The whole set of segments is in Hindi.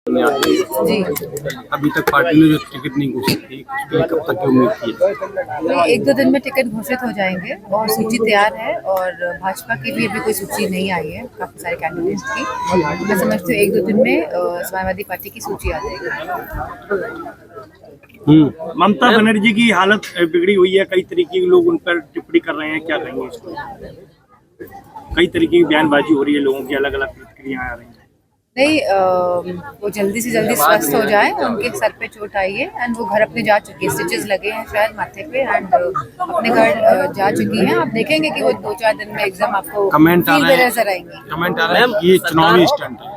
जी, अभी तक पार्टी ने जो टिकट नहीं घोषित की, उसके लिए कब तक की उम्मीद की है? तो 1-2 दिन में टिकट घोषित हो जाएंगे और सूची तैयार है और भाजपा की भी अभी कोई सूची नहीं आई है काफ़ी सारे कैंडिडेट्स की। मैं समझती हूँ 1-2 दिन में समाजवादी पार्टी की सूची आ जाएगी। ममता बनर्जी की हालत बिगड़ी हुई है, कई तरीके के लोग उन पर टिप्पणी कर रहे हैं, क्या कहेंगे इसको? कई तरीके की बयानबाजी हो रही है, लोगों की अलग अलग प्रतिक्रियाएं आ रही हैं। नहीं, वो जल्दी से जल्दी स्वस्थ हो जाए, उनके सर पे चोट आई है एंड वो घर अपने जा चुकी है, स्टिचेस लगे हैं शायद माथे पे एंड अपने घर जा चुकी हैं। आप देखेंगे कि वो 2-4 दिन में एकदम आपको कमेंट आ रहे हैं, नजर आएंगे। कमेंट आ रहा है ये चुनावी स्टंट है।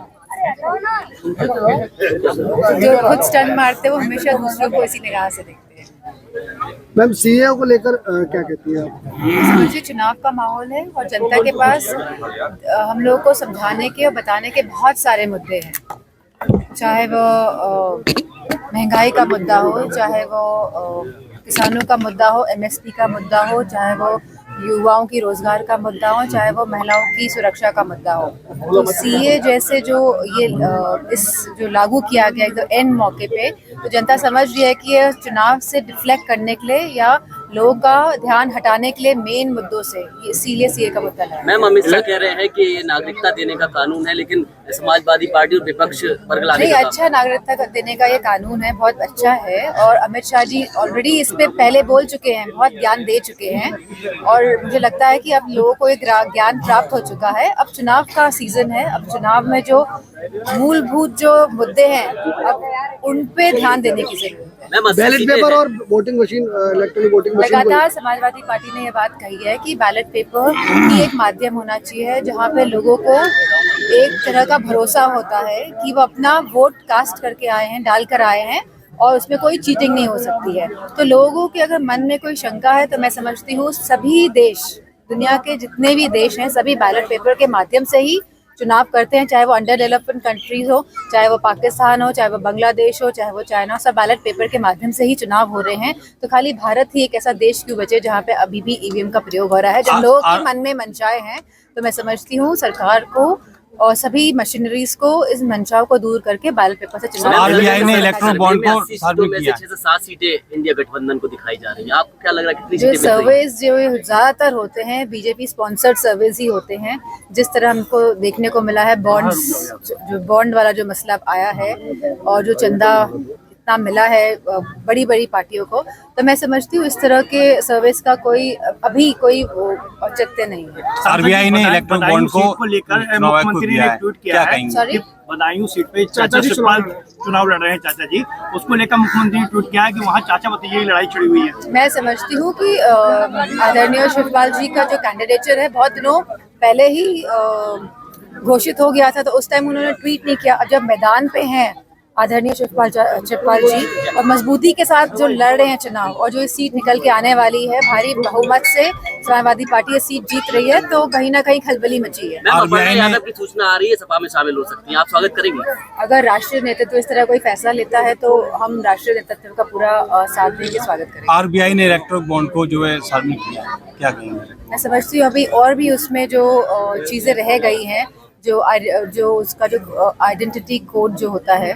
जो खुद स्टंट मारते हैं वो हमेशा दूसरों को इसी निगाह से देखते हैं। मैम सीए को लेकर क्या कहती है आप? समझिए चुनाव का माहौल है और जनता के पास हम लोगों को समझाने के और बताने के बहुत सारे मुद्दे हैं, चाहे वो महंगाई का मुद्दा हो, चाहे वो किसानों का मुद्दा हो, एमएसपी का मुद्दा हो, चाहे वो युवाओं की रोजगार का मुद्दा हो, चाहे वो महिलाओं की सुरक्षा का मुद्दा हो। तो सीए जैसे जो ये इस जो लागू किया गया तो एंड मौके पे तो जनता समझ रही है कि ये चुनाव से डिफ्लेक्ट करने के लिए या लोगों का ध्यान हटाने के लिए मेन मुद्दों से इसीलिए सीए का मुद्दा है। मैम अमित शाह कह रहे हैं कि ये नागरिकता देने का कानून है, लेकिन समाजवादी पार्टी और विपक्ष वर्गलाने नहीं, का अच्छा नागरिकता देने का ये कानून है, बहुत अच्छा है और अमित शाह जी ऑलरेडी इस पे पहले बोल चुके हैं, बहुत ज्ञान दे चुके हैं और मुझे लगता है कि अब लोगों को एक ज्ञान प्राप्त हो चुका है। अब चुनाव का सीजन है, अब चुनाव में जो मूलभूत जो मुद्दे हैं अब उन पे ध्यान देने की जरूरत है। बैलेट पेपर और voting machine, electronic voting machine लगातार समाजवादी पार्टी ने ये बात कही है कि बैलेट पेपर ही एक माध्यम होना चाहिए जहाँ पे लोगों को एक तरह का भरोसा होता है कि वो अपना वोट कास्ट करके आए हैं, डाल कर आए हैं और उसमें कोई चीटिंग नहीं हो सकती है। तो लोगों के अगर मन में कोई शंका है तो मैं समझती हूँ सभी देश, दुनिया के जितने भी देश हैं, सभी बैलेट पेपर के माध्यम से ही चुनाव करते हैं, चाहे वो अंडर डेवलप्ड कंट्रीज हो, चाहे वो पाकिस्तान हो, चाहे वो बांग्लादेश हो, चाहे वो चाइना, सब बैलेट पेपर के माध्यम से ही चुनाव हो रहे हैं। तो खाली भारत ही एक ऐसा देश क्यों बचे जहाँ पे अभी भी ईवीएम का प्रयोग हो रहा है। जब लोगों के मन में मंशाएं हैं तो मैं समझती हूँ सरकार को और सभी मशीनरीज को इस मंशाओं को दूर करके बैलेट पेपर से चुनाव। आरबीआई ने इलेक्ट्रल बॉन्ड को में से 6 से 7 सीटें इंडिया गठबंधन को दिखाई जा रही है, आपको क्या लग रहा है कितनी जो सीटें मिल रही सर्वेज जो ज्यादातर होते हैं बीजेपी स्पॉन्सर्ड सर्वेज ही होते हैं। जिस तरह हमको देखने को मिला है बॉन्ड्स, जो बॉन्ड वाला जो मसला आया है और जो चंदा इतना मिला है बड़ी बड़ी पार्टियों को, तो मैं समझती हूँ इस तरह के सर्विस का कोई अभी कोई औचित्य नहीं है। आरबीआई ने इलेक्ट्रल बॉन्ड को लेकर मुख्यमंत्री ने ट्वीट किया है, सॉरी बदायूं सीट पे चाचा शिवपाल चुनाव लड़ रहे हैं, चाचा जी, उसको लेकर मुख्यमंत्री ने ट्वीट किया है कि वहाँ चाचा भतीजे की लड़ाई छिड़ी हुई है। मैं समझती हूँ कि आदरणीय शिवपाल जी का जो कैंडिडेचर है बहुत दिनों पहले ही घोषित हो गया था, तो उस टाइम उन्होंने ट्वीट नहीं किया। अब जब मैदान पे हैं आदरणीय शिवपाल जी और मजबूती के साथ जो लड़ रहे हैं चुनाव और जो इस सीट निकल के आने वाली है भारी बहुमत से समाजवादी पार्टी ये सीट जीत रही है, तो कहीं ना कहीं खलबली मची है। अपर्णा यादव की सूचना आ रही है सपा में शामिल हो सकती है, आप स्वागत करेंगे? अगर राष्ट्रीय नेतृत्व इस तरह कोई फैसला लेता है तो हम राष्ट्रीय नेतृत्व का पूरा साथ देंगे, स्वागत करेंगे। आरबीआई ने इलेक्ट्रल बॉन्ड को जो है सार्वजनिक किया, क्या कहेंगे? मैं समझती हूँ अभी और भी उसमें जो चीजें रह गई हैं, जो उसका जो आइडेंटिटी कोड जो होता है,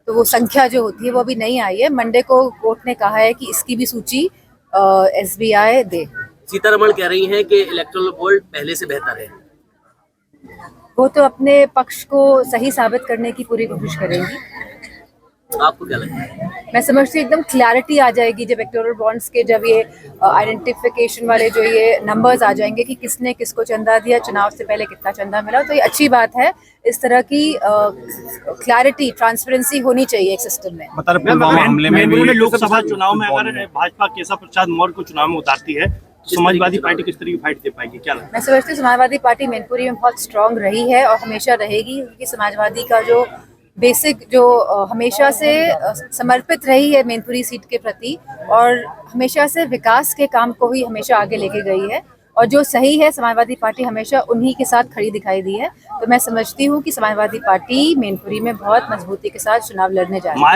तो वो संख्या जो होती है वो अभी नहीं आई है। मंडे को कोर्ट ने कहा है कि इसकी भी सूची एसबीआई दे। सीतारमण कह रही हैं कि इलेक्टोरल बॉन्ड पहले से बेहतर है। वो तो अपने पक्ष को सही साबित करने की पूरी कोशिश करेंगी। आपको क्या लगता है? मैं समझती हूँ एकदम क्लैरिटी आ जाएगी जब इलेक्टोरल बॉन्ड्स के जब ये आइडेंटिफिकेशन वाले जो ये नंबर्स आ जाएंगे कि किसने किसको चंदा दिया, चुनाव से पहले कितना चंदा मिला, तो ये अच्छी बात है। इस तरह की क्लैरिटी, ट्रांसपेरेंसी होनी चाहिए एक सिस्टम में। हमले में लोकसभा चुनाव में अगर भाजपा केशव प्रसाद मौर्य को चुनाव में उतारती है, समाजवादी पार्टी किस तरह की फाइट दे पाएगी, क्या लगता है? मैं समझती हूँ समाजवादी पार्टी मैनपुरी में बहुत स्ट्रांग रही है और हमेशा रहेगी, क्योंकि समाजवादी का जो बेसिक जो हमेशा से समर्पित रही है मैनपुरी सीट के प्रति और हमेशा से विकास के काम को ही हमेशा आगे लेके गई है और जो सही है समाजवादी पार्टी हमेशा उन्हीं के साथ खड़ी दिखाई दी है। तो मैं समझती हूँ कि समाजवादी पार्टी मैनपुरी में बहुत मजबूती के साथ चुनाव लड़ने जा रही है।